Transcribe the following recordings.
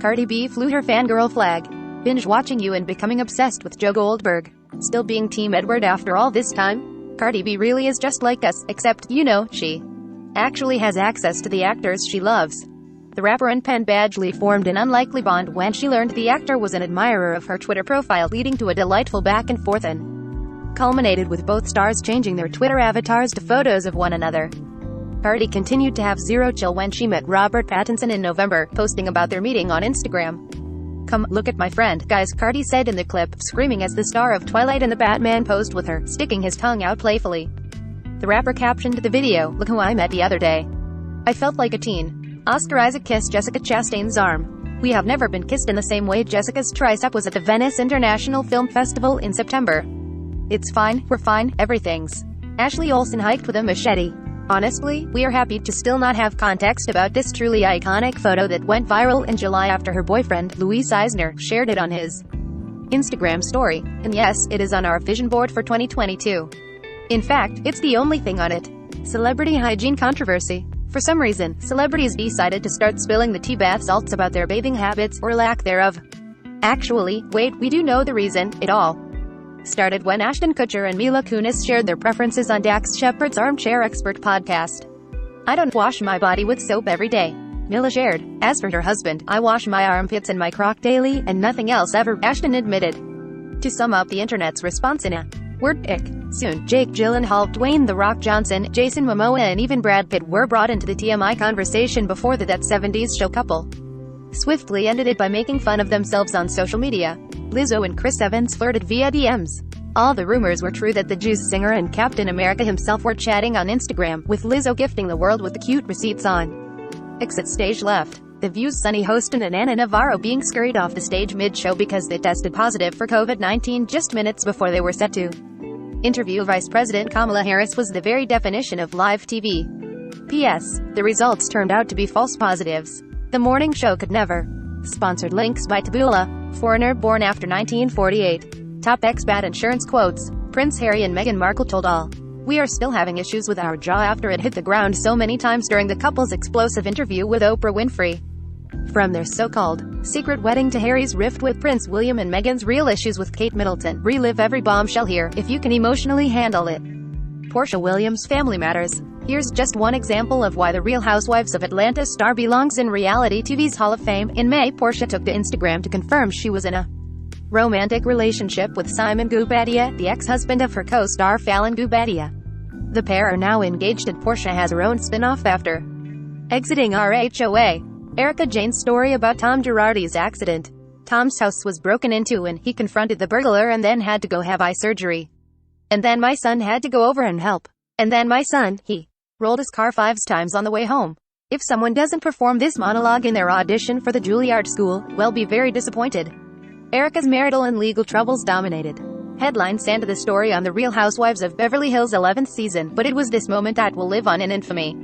Cardi B flew her fangirl flag. Binge watching you and becoming obsessed with Joe Goldberg. Still being Team Edward after all this time? Cardi B really is just like us, except, she actually has access to the actors she loves. The rapper and Penn Badgley formed an unlikely bond when she learned the actor was an admirer of her Twitter profile, leading to a delightful back and forth and culminated with both stars changing their Twitter avatars to photos of one another. Cardi continued to have zero chill when she met Robert Pattinson in November, posting about their meeting on Instagram. "Come, look at my friend, guys," Cardi said in the clip, screaming as the star of Twilight and the Batman posed with her, sticking his tongue out playfully. The rapper captioned the video, "Look who I met the other day. I felt like a teen." Oscar Isaac kissed Jessica Chastain's arm. "We have never been kissed in the same way." Jessica's tricep was at the Venice International Film Festival in September. "It's fine, we're fine, everything's." Ashley Olsen hiked with a machete. "Honestly, we are happy to still not have context about this truly iconic photo that went viral in July after her boyfriend, Luis Eisner, shared it on his Instagram story. And yes, it is on our vision board for 2022. In fact, it's the only thing on it. Celebrity hygiene controversy. For some reason, celebrities decided to start spilling the tea bath salts about their bathing habits, or lack thereof. Actually, wait, we do know the reason. It all started when Ashton Kutcher and Mila Kunis shared their preferences on Dax Shepard's Armchair Expert podcast. "I don't wash my body with soap every day," Mila shared. "As for her husband, I wash my armpits and my crock daily, and nothing else ever," Ashton admitted. To sum up the internet's response in a word, ick. Soon, Jake Gyllenhaal, Dwayne "The Rock" Johnson, Jason Momoa and even Brad Pitt were brought into the TMI conversation before the That 70s Show couple swiftly ended it by making fun of themselves on social media. Lizzo and Chris Evans flirted via DMs. All the rumors were true that the Juice singer and Captain America himself were chatting on Instagram, with Lizzo gifting the world with the cute receipts on exit stage left. The View's Sunny host and Anna Navarro being scurried off the stage mid-show because they tested positive for COVID-19 just minutes before they were set to interview Vice President Kamala Harris was the very definition of live TV. P.S. The results turned out to be false positives. The morning show could never. Sponsored links by Taboola. Foreigner born after 1948. Top expat insurance quotes. Prince Harry and Meghan Markle told All. "We are still having issues with our jaw after it hit the ground so many times during the couple's explosive interview with Oprah Winfrey." From their so-called secret wedding to Harry's rift with Prince William and Meghan's real issues with Kate Middleton. Relive every bombshell here, if you can emotionally handle it. Porsha Williams' Family Matters. Here's just one example of why the Real Housewives of Atlanta star belongs in reality TV's Hall of Fame. In May, Porsha took to Instagram to confirm she was in a romantic relationship with Simon Guobadia, the ex-husband of her co-star Fallon Guobadia. The pair are now engaged and Porsha has her own spin-off after exiting RHOA. Erica Jane's story about Tom Girardi's accident. Tom's house was broken into and he confronted the burglar and then had to go have eye surgery. "And then my son had to go over and help. And then my son, he rolled his car 5 times on the way home." If someone doesn't perform this monologue in their audition for the Juilliard School, we'll be very disappointed. Erica's marital and legal troubles dominated headlines and the story on The Real Housewives of Beverly Hills 11th season, but it was this moment that will live on in infamy.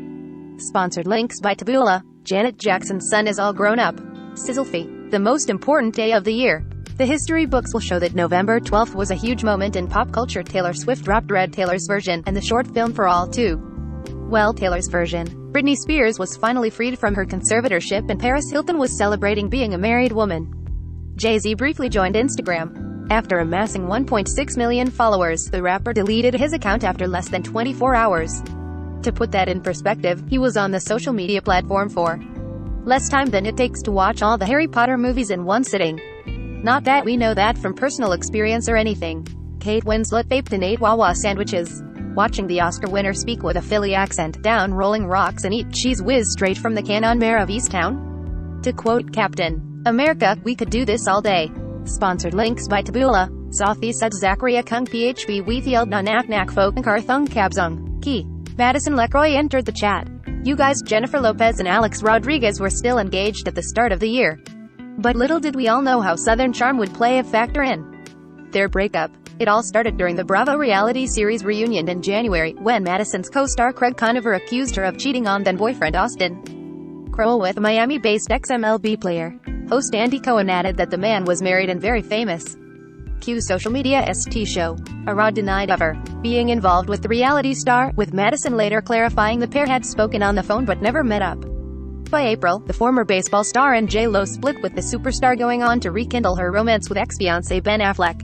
Sponsored links by Taboola. Janet Jackson's son is all grown up. Sizzlefee. The most important day of the year. The history books will show that November 12th was a huge moment in pop culture. Taylor Swift dropped Red Taylor's version, and the short film For All Too Well Taylor's version. Britney Spears was finally freed from her conservatorship and Paris Hilton was celebrating being a married woman. Jay-Z briefly joined Instagram. After amassing 1.6 million followers, the rapper deleted his account after less than 24 hours. To put that in perspective, he was on the social media platform for less time than it takes to watch all the Harry Potter movies in one sitting. Not that we know that from personal experience or anything. Kate Winslet vaped and ate Wawa sandwiches. Watching the Oscar winner speak with a Philly accent, down rolling rocks and eat cheese whiz straight from the can on Mayor of Easttown? To quote Captain America, "We could do this all day." Sponsored links by Taboola. Sothi said Zachariah Kung PHB Weithield na nak nak folk and Karthung Kabzung. Key. Madison LeCroy entered the chat. "You guys, Jennifer Lopez and Alex Rodriguez were still engaged at the start of the year. But little did we all know how Southern charm would play a factor in their breakup. It all started during the Bravo reality series reunion in January, when Madison's co-star Craig Conover accused her of cheating on then-boyfriend Austin Crowell with Miami-based ex-MLB player. Host Andy Cohen added that the man was married and very famous. Q social media ST show. Arad denied ever being involved with the reality star, with Madison later clarifying the pair had spoken on the phone but never met up. by April, the former baseball star and J-Lo split with the superstar, going on to rekindle her romance with ex-fiancé Ben Affleck.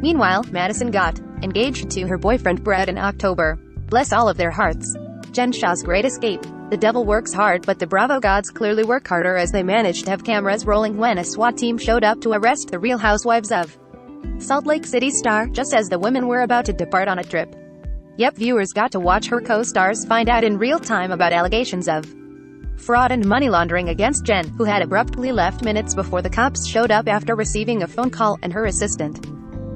Meanwhile, Madison got engaged to her boyfriend Brad in October. Bless all of their hearts. Jensha's great escape. The devil works hard, but the Bravo gods clearly work harder, as they managed to have cameras rolling when a SWAT team showed up to arrest the Real Housewives of Salt Lake City star, just as the women were about to depart on a trip. Yep, viewers got to watch her co-stars find out in real time about allegations of fraud and money laundering against Jen, who had abruptly left minutes before the cops showed up after receiving a phone call, and her assistant.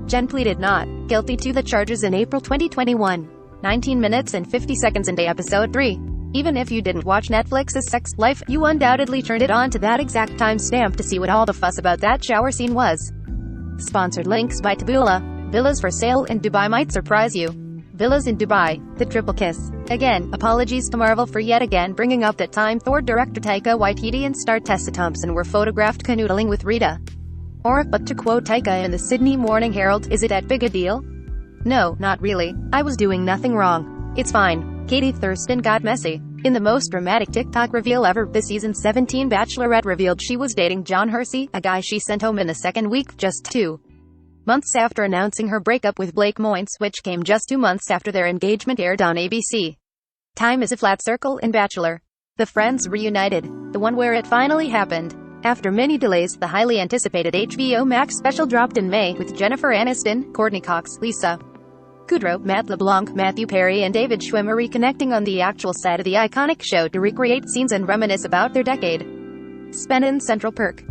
Jen pleaded not guilty to the charges in April 2021. 19 minutes and 50 seconds into episode 3. Even if you didn't watch Netflix's Sex Life, you undoubtedly turned it on to that exact timestamp to see what all the fuss about that shower scene was. Sponsored links by Taboola. Villas for sale in Dubai might surprise you. Villas in Dubai, the triple kiss. Again, apologies to Marvel for yet again bringing up that time Thor director Taika Waititi and star Tessa Thompson were photographed canoodling with Rita Ora, but to quote Taika in the Sydney Morning Herald, is it that big a deal? No, not really. I was doing nothing wrong. It's fine. Katie Thurston got messy. In the most dramatic TikTok reveal ever, the season 17 Bachelorette revealed she was dating John Hersey, a guy she sent home in the second week, just 2 months after announcing her breakup with Blake Moynes, which came just 2 months after their engagement aired on ABC. Time is a flat circle in Bachelor. The friends reunited. The one where it finally happened. After many delays, the highly anticipated HBO Max special dropped in May, with Jennifer Aniston, Courtney Cox, Lisa Kudrow, Matt LeBlanc, Matthew Perry and David Schwimmer reconnecting on the actual set of the iconic show to recreate scenes and reminisce about their decade spent in Central Perk.